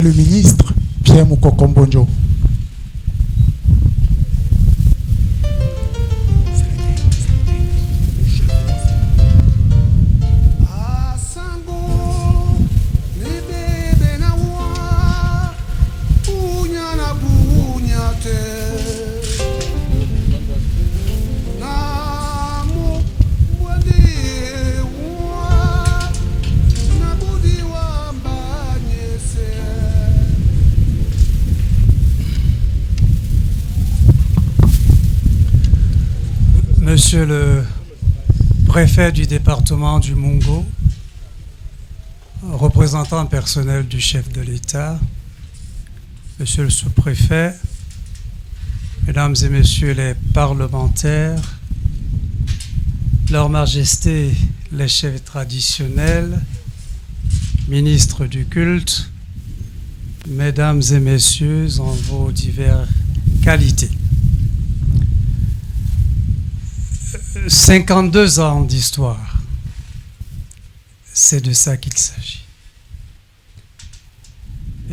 le ministre Pierre Moukokombonjo. Monsieur le préfet du département du Mungo, représentant personnel du chef de l'État, Monsieur le sous-préfet, Mesdames et Messieurs les parlementaires, Leur Majesté les chefs traditionnels, ministres du culte, Mesdames et Messieurs en vos diverses qualités. 52 ans d'histoire, c'est de ça qu'il s'agit.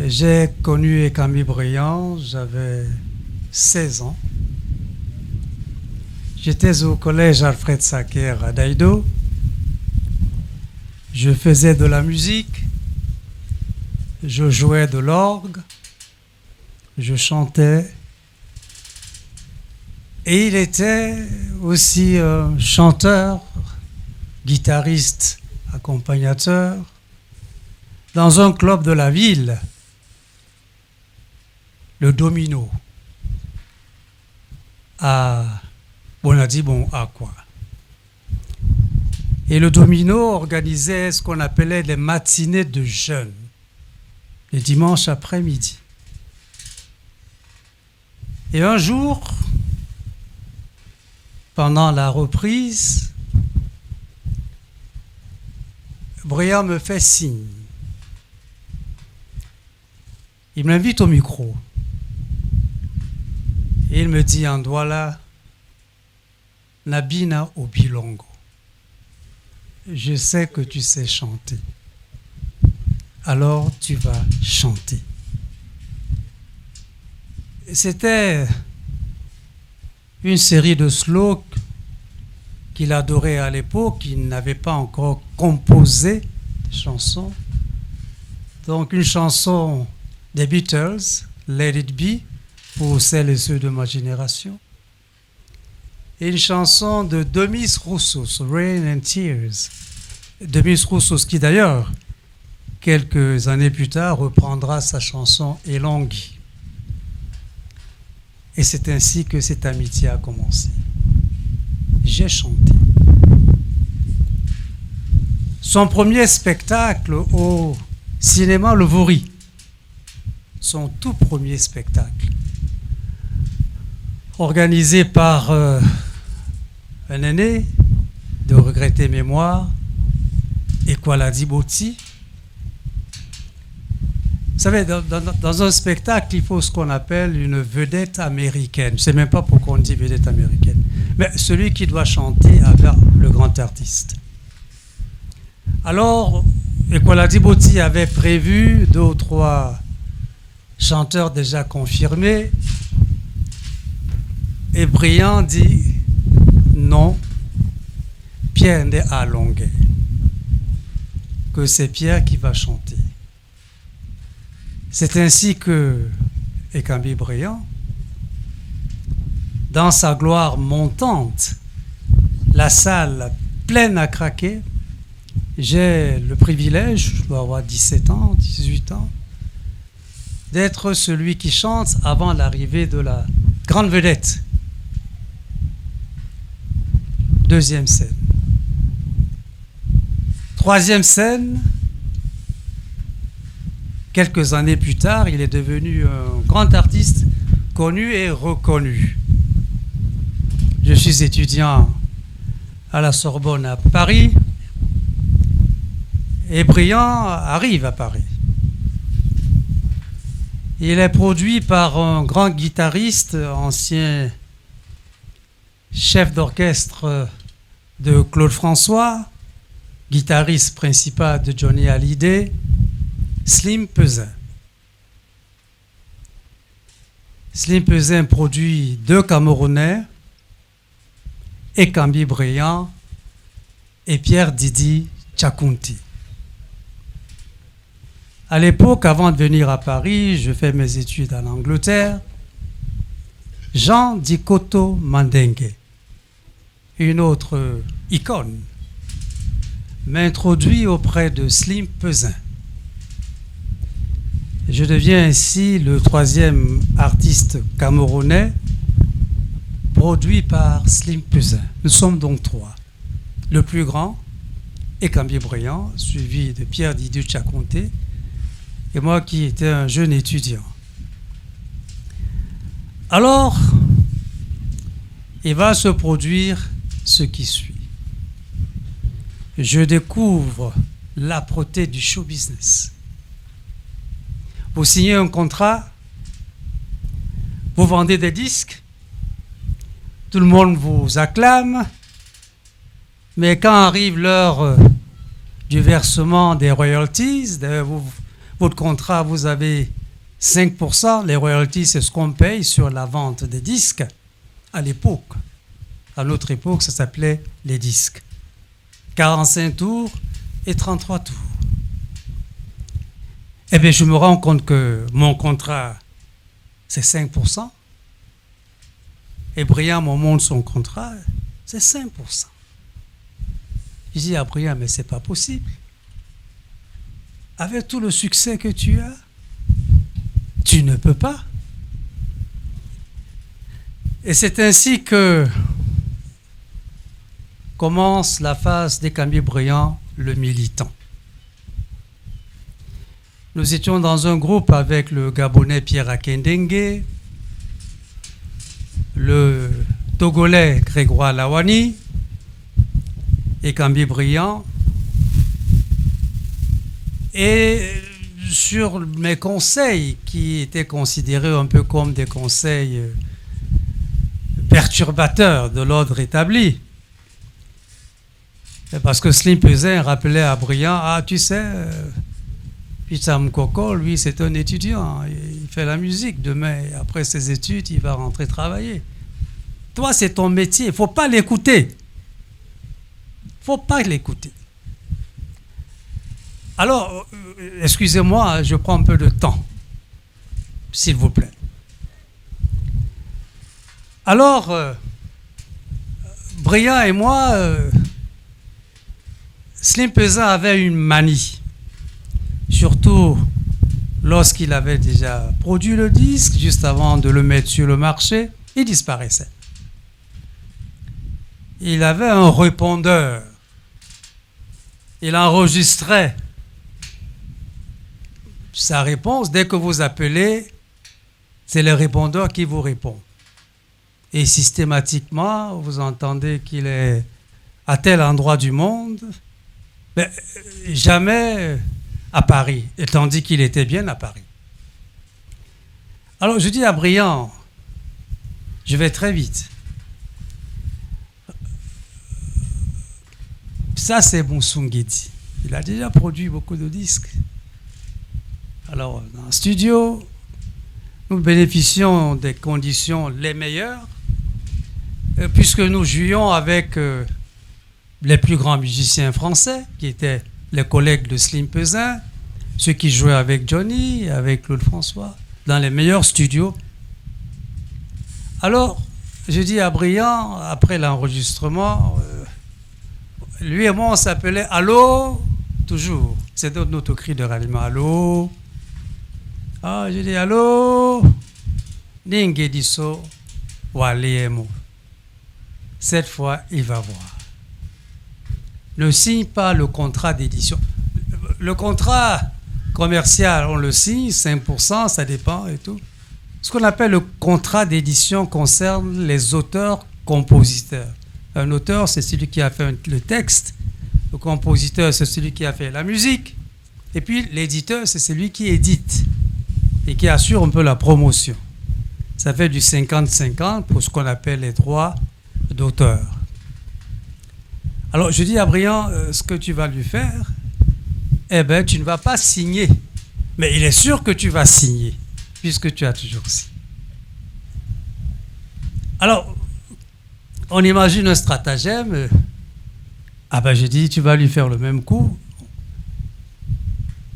J'ai connu Camille Brillant, j'avais 16 ans. J'étais au collège Alfred Sacker à Daïdo. Je faisais de la musique, je jouais de l'orgue, je chantais. Et il était aussi chanteur, guitariste, accompagnateur dans un club de la ville, le Domino. On a dit, bon, à quoi? Et le Domino organisait ce qu'on appelait les matinées de jeûne, les dimanches après-midi. Et un jour, pendant la reprise, Brillant me fait signe. Il m'invite au micro. Et il me dit en Douala, Nabina Obilongo, je sais que tu sais chanter. Alors tu vas chanter. C'était une série de sloks qu'il adorait à l'époque, qu'il n'avait pas encore composé de chansons. Donc une chanson des Beatles, Let It Be, pour celles et ceux de ma génération. Et une chanson de Demis Roussos, Rain and Tears. Demis Roussos qui d'ailleurs, quelques années plus tard, reprendra sa chanson Elongui. Et c'est ainsi que cette amitié a commencé. J'ai chanté. Son premier spectacle au cinéma Le Vaury, son tout premier spectacle, organisé par un aîné de regrettée mémoire, Ekwaladi Boti. Vous savez, dans un spectacle, il faut ce qu'on appelle une vedette américaine. Je ne sais même pas pourquoi on dit vedette américaine. Mais celui qui doit chanter avec le grand artiste. Alors, Ekwaladi Boti avait prévu 2 ou 3 chanteurs déjà confirmés. Et Brillant dit non, Pierre n'est à Longueuil. Que c'est Pierre qui va chanter. C'est ainsi que Ekambi Brillant, dans sa gloire montante, la salle pleine à craquer, j'ai le privilège, je dois avoir 17 ans, 18 ans, d'être celui qui chante avant l'arrivée de la grande vedette. Deuxième scène. Troisième scène, quelques années plus tard, il est devenu un grand artiste connu et reconnu. Je suis étudiant à la Sorbonne à Paris et Brillant arrive à Paris. Il est produit par un grand guitariste, ancien chef d'orchestre de Claude François, guitariste principal de Johnny Hallyday, Slim Peuzin. Slim Peuzin produit 2 Camerounais, Ekambi Briand et Pierre Didi Tchakounti. À l'époque, avant de venir à Paris, je fais mes études en Angleterre. Jean Dikoto Mandengue, une autre icône, m'introduit auprès de Slim Peuzin. Je deviens ainsi le 3e artiste camerounais produit par Slim Peuzin. Nous sommes donc 3. Le plus grand, Ekambi Briand, suivi de Pierre Didi Tchakounti, et moi qui étais un jeune étudiant. Alors, il va se produire ce qui suit. Je découvre l'âpreté du show business. Vous signez un contrat, vous vendez des disques, tout le monde vous acclame, mais quand arrive l'heure du versement des royalties, votre contrat, vous avez 5%, les royalties, c'est ce qu'on paye sur la vente des disques à l'époque. À notre époque, ça s'appelait les disques. 45 tours et 33 tours. Eh bien, je me rends compte que mon contrat, c'est 5%. Et Briand me montre son contrat, c'est 5%. Je dis à Briand, mais c'est pas possible. Avec tout le succès que tu as, tu ne peux pas. Et c'est ainsi que commence la phase d'Ekambi Briand, le militant. Nous étions dans un groupe avec le Gabonais Pierre Akendengue, le Togolais Grégoire Lawani, Ekambi Briand. Et sur mes conseils, qui étaient considérés un peu comme des conseils perturbateurs de l'ordre établi, parce que Slim Peuzin rappelait à Briand, ah tu sais, Picham Koko, lui c'est un étudiant, il fait la musique, demain après ses études il va rentrer travailler. Toi c'est ton métier, il ne faut pas l'écouter. Il ne faut pas l'écouter. Alors, excusez-moi, je prends un peu de temps, s'il vous plaît. Alors, Briand et moi, Slim Peuzin avait une manie, surtout lorsqu'il avait déjà produit le disque, juste avant de le mettre sur le marché, il disparaissait. Il avait un répondeur. Il enregistrait sa réponse. Dès que vous appelez, c'est le répondeur qui vous répond. Et systématiquement, vous entendez qu'il est à tel endroit du monde, mais jamais à Paris, et tandis qu'il était bien à Paris. Alors je dis à Briand, je vais très vite. Ça c'est Moussungedi. Il a déjà produit beaucoup de disques. Alors dans le studio, nous bénéficions des conditions les meilleures, puisque nous jouions avec les plus grands musiciens français, qui étaient les collègues de Slim Peuzin, ceux qui jouaient avec Johnny, avec Claude François, dans les meilleurs studios. Alors, je dis à Briand, après l'enregistrement, lui et moi, on s'appelait Allô, toujours. C'est notre cri de ralliement. Allô. Ah, je dis Allô. Ningediso, Waliemo. Cette fois, il va voir. Ne signe pas le contrat d'édition. Le contrat commercial, on le signe, 5%, ça dépend et tout. Ce qu'on appelle le contrat d'édition concerne les auteurs-compositeurs. Un auteur, c'est celui qui a fait le texte. Le compositeur, c'est celui qui a fait la musique. Et puis, l'éditeur, c'est celui qui édite et qui assure un peu la promotion. Ça fait du 50-50 pour ce qu'on appelle les droits d'auteur. Alors, je dis à Briand, ce que tu vas lui faire, eh bien, tu ne vas pas signer. Mais il est sûr que tu vas signer, puisque tu as toujours signé. Alors, on imagine un stratagème. Ah ben j'ai dit, tu vas lui faire le même coup.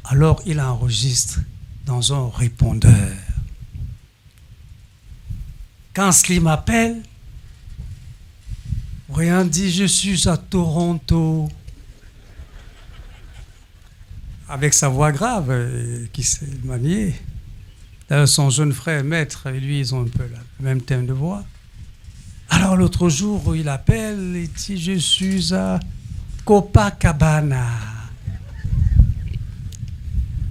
Alors il enregistre dans un répondeur. Quand Slim appelle, Brian dit, je suis à Toronto. Avec sa voix grave, qui s'est maniée. D'ailleurs, son jeune frère, Maître, et lui, ils ont un peu le même thème de voix. Alors l'autre jour, il appelle, il dit, je suis à Copacabana.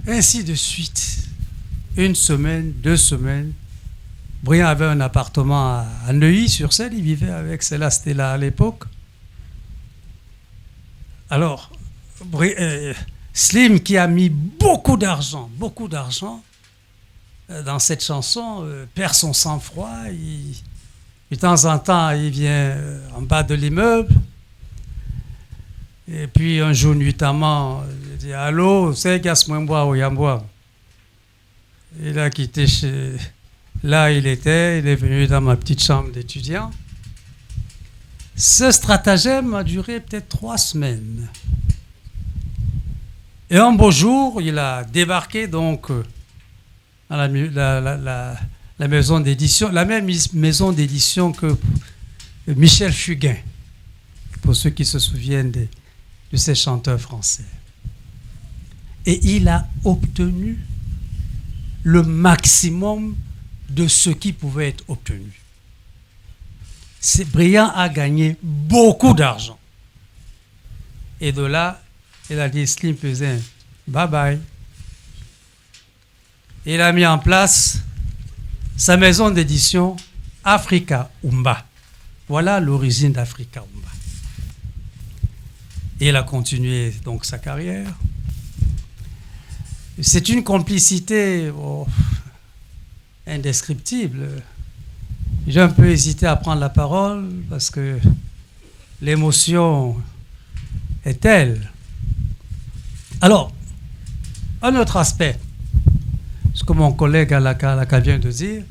Ainsi de suite. 1 semaine, 2 semaines. Brian avait un appartement à Neuilly-sur-Seine, il vivait avec Céla Stella à l'époque. Alors, Slim, qui a mis beaucoup d'argent dans cette chanson, perd son sang-froid. De temps en temps, il vient en bas de l'immeuble. Et puis un jour, nuitamment, il dit « Allô, c'est Gasmouemboa ou Yamboa ?» Il a quitté chez... Là, il est venu dans ma petite chambre d'étudiant. Ce stratagème a duré peut-être 3 semaines. Et un beau jour, il a débarqué donc à la maison d'édition, la même maison d'édition que Michel Fugain, pour ceux qui se souviennent de ces chanteurs français. Et il a obtenu le maximum de ce qui pouvait être obtenu. Brian a gagné beaucoup d'argent. Et de là, il a dit, Slim faisait bye bye. Il a mis en place sa maison d'édition Africa Umba. Voilà l'origine d'Africa Umba. Et il a continué donc sa carrière. C'est une complicité indescriptible. J'ai un peu hésité à prendre la parole parce que l'émotion est telle. Alors, un autre aspect, ce que mon collègue Alaka vient de dire,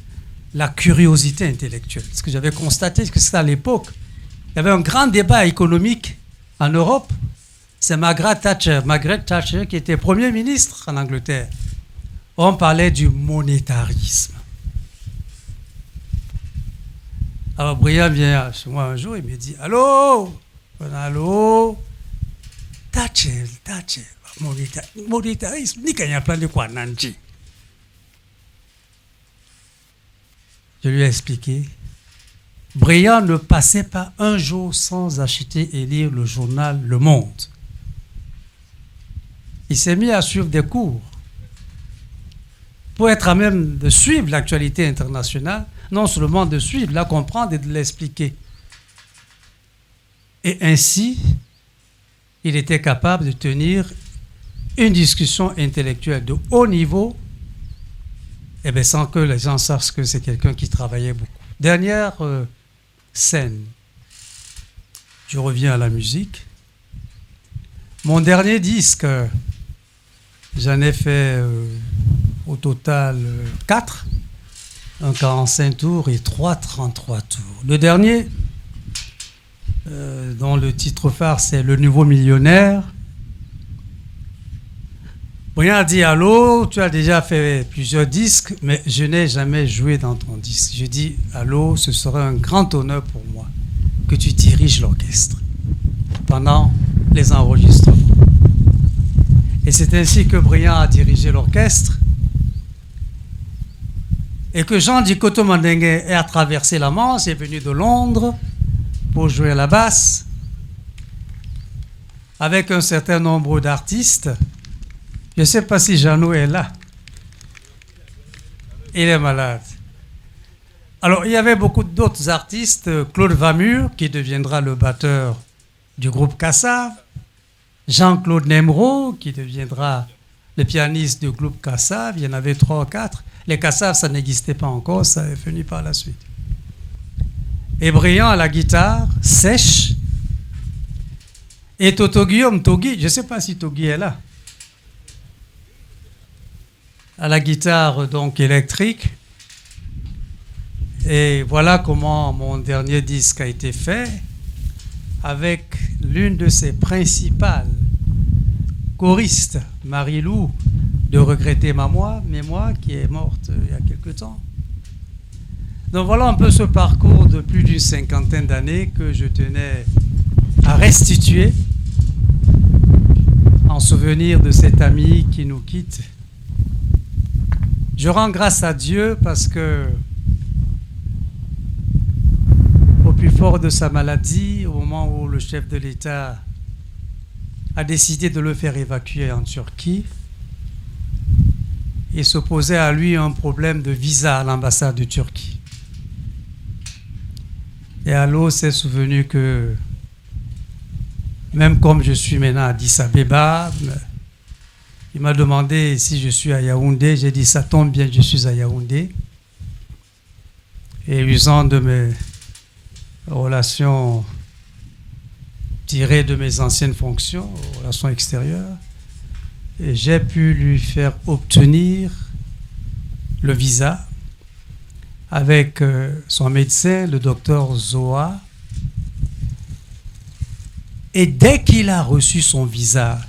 la curiosité intellectuelle. Ce que j'avais constaté, que c'était à l'époque, il y avait un grand débat économique en Europe. C'est Margaret Thatcher qui était Premier ministre en Angleterre. On parlait du monétarisme. Alors Brian vient chez moi un jour, il me dit « Allô, Thatcher, monétarisme, ni qu'il y a plein de quoi nanji. » Je lui ai expliqué. Brian ne passait pas un jour sans acheter et lire le journal Le Monde. Il s'est mis à suivre des cours pour être à même de suivre l'actualité internationale, non seulement de suivre, la comprendre et de l'expliquer. Et ainsi, il était capable de tenir une discussion intellectuelle de haut niveau, et bien sans que les gens sachent que c'est quelqu'un qui travaillait beaucoup. Dernière scène. Je reviens à la musique. Mon dernier disque, j'en ai fait au total 4, un 45 tours et 3 33 tours. Le dernier, dont le titre phare c'est Le Nouveau Millionnaire. Brian a dit « Allô, tu as déjà fait plusieurs disques, mais je n'ai jamais joué dans ton disque. » Je dis « Allô, ce serait un grand honneur pour moi que tu diriges l'orchestre pendant les enregistrements. » Et c'est ainsi que Brian a dirigé l'orchestre et que Jean Dikoto Mandengue a traversé la Manche, est venu de Londres pour jouer à la basse avec un certain nombre d'artistes. Je ne sais pas si Jeannot est là. Il est malade. Alors, il y avait beaucoup d'autres artistes. Claude Vamur, qui deviendra le batteur du groupe Kassav. Jean-Claude Nemro, qui deviendra le pianiste du groupe Kassav. Il y en avait 3 ou 4. Les Kassav, ça n'existait pas encore, ça est venu par la suite. Et Brian à la guitare, sèche. Et Toto Guillaume, Togi, je ne sais pas si Togi est là. À la guitare donc électrique. Et voilà comment mon dernier disque a été fait, avec l'une de ses principales choristes, Marie-Lou, de regretter mémoire, qui est morte il y a quelque temps. Donc voilà un peu ce parcours de plus d'une cinquantaine d'années que je tenais à restituer en souvenir de cet ami qui nous quitte. Je rends grâce à Dieu parce que au plus fort de sa maladie, au moment où le chef de l'État a décidé de le faire évacuer en Turquie, il se posait à lui un problème de visa à l'ambassade de Turquie. Et alors s'est souvenu que même comme je suis maintenant à Addis Abeba, il m'a demandé si je suis à Yaoundé. J'ai dit ça tombe bien, je suis à Yaoundé. Et usant de mes relations tirées de mes anciennes fonctions, relations extérieures, et j'ai pu lui faire obtenir le visa avec son médecin, le docteur Zoa. Et dès qu'il a reçu son visa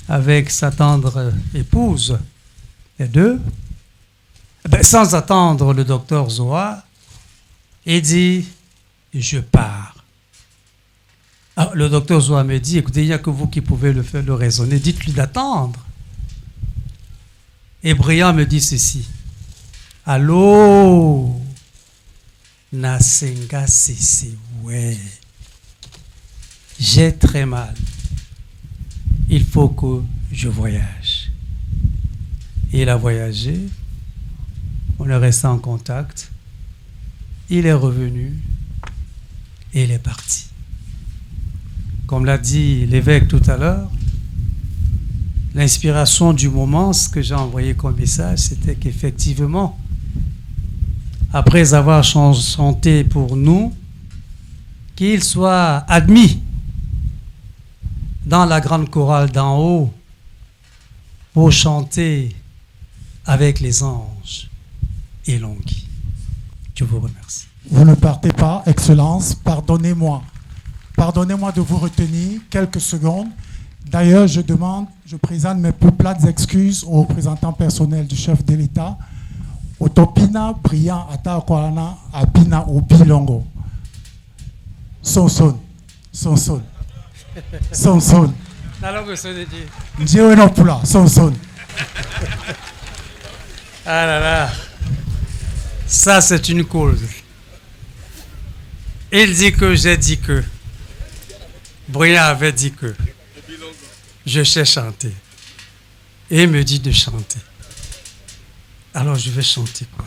avec sa tendre épouse, les deux, sans attendre le docteur Zoa, il dit « Je pars ». Alors, le docteur Zoa me dit « Écoutez, il n'y a que vous qui pouvez le faire, le raisonner. Dites-lui d'attendre. » Et Briand me dit ceci. « Allô, Nasenga Sese, ouais. J'ai très mal. Il faut que je voyage. » Et il a voyagé. On est resté en contact. Il est revenu et il est parti. Comme l'a dit l'évêque tout à l'heure, l'inspiration du moment, ce que j'ai envoyé comme message, c'était qu'effectivement, après avoir chanté pour nous, qu'il soit admis dans la grande chorale d'en haut pour chanter avec les anges et l'onguille. Je vous remercie. Vous ne partez pas, Excellence, pardonnez-moi. Pardonnez-moi de vous retenir quelques secondes. D'ailleurs, je présente mes plus plates excuses aux représentants personnels du chef de l'État. Otopina, Briand, Atakwalana, Abina, Obilongo. Sonson. Ndieu no pula, Sonson. Ah là là. Ça, c'est une cause. Il dit que j'ai dit que. Briand avait dit que. Je sais chanter. Et il me dit de chanter. Alors je vais chanter quoi.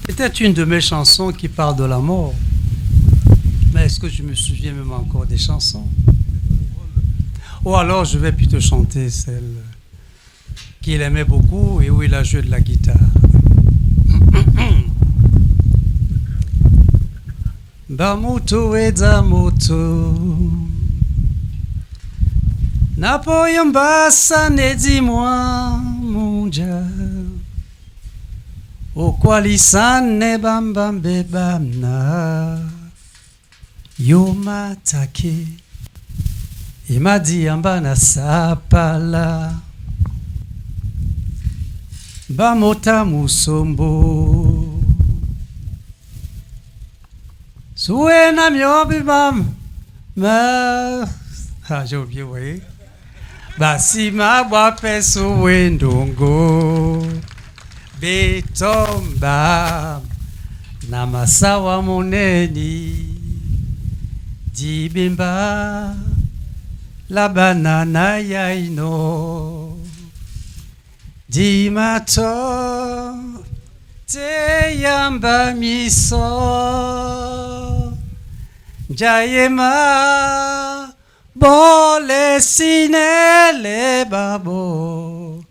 C'était une de mes chansons qui parle de la mort. Mais est-ce que je me souviens même encore des chansons? Ou alors je vais plutôt chanter celle qu'il aimait beaucoup et où il a joué de la guitare. Bamoto et Damoto Napoyambasa ne dis-moi mon Dieu O kwalisane bambambe bamna Yo matake Imadi ambana sapala Bamota musombo Souena miobi bam ma j'ai oublié, vous voyez. Basima wape suwendongo Betomba Namasawa moneni Dibimba La banana yaino Dimato Te yamba miso Jayema Bole sinele babo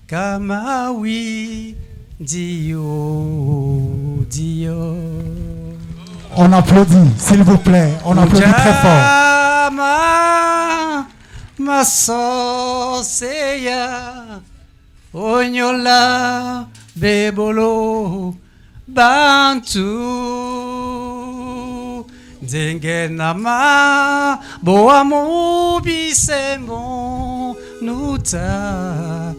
Kamawi Dio Dio. On applaudit, s'il vous plaît. On applaudit très fort. Ma soseya Onyola bebolo bantu Denge nama boamu bisemo nuta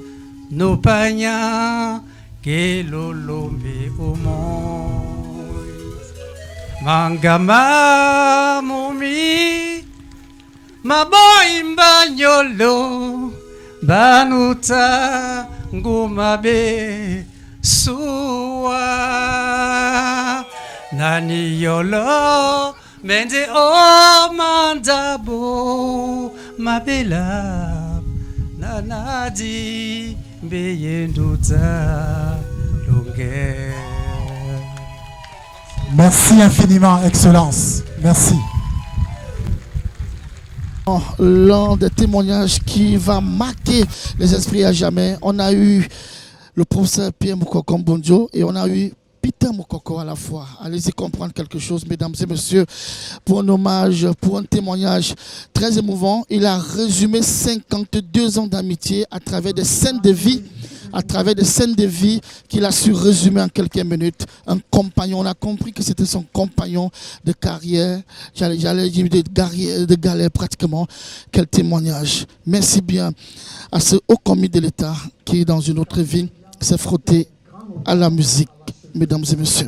nupanya kelolombe umo mangama mumi maboimba nyolo banuta ngumabe suwa nani yolo mende o mandabo mabela nanadi beyenduta longue. Merci infiniment, Excellence. Merci. L'un des témoignages qui va marquer les esprits à jamais, on a eu le professeur Pierre Moukoko Mbondio et on a eu Peter Moukoko à la fois. Allez-y comprendre quelque chose, mesdames et messieurs, pour un hommage, pour un témoignage très émouvant. Il a résumé 52 ans d'amitié à travers des scènes de vie, qu'il a su résumer en quelques minutes. Un compagnon, on a compris que c'était son compagnon de carrière, j'allais dire de galère pratiquement. Quel témoignage. Merci bien à ce haut commis de l'État qui, dans une autre vie, s'est frotté à la musique, mesdames et messieurs.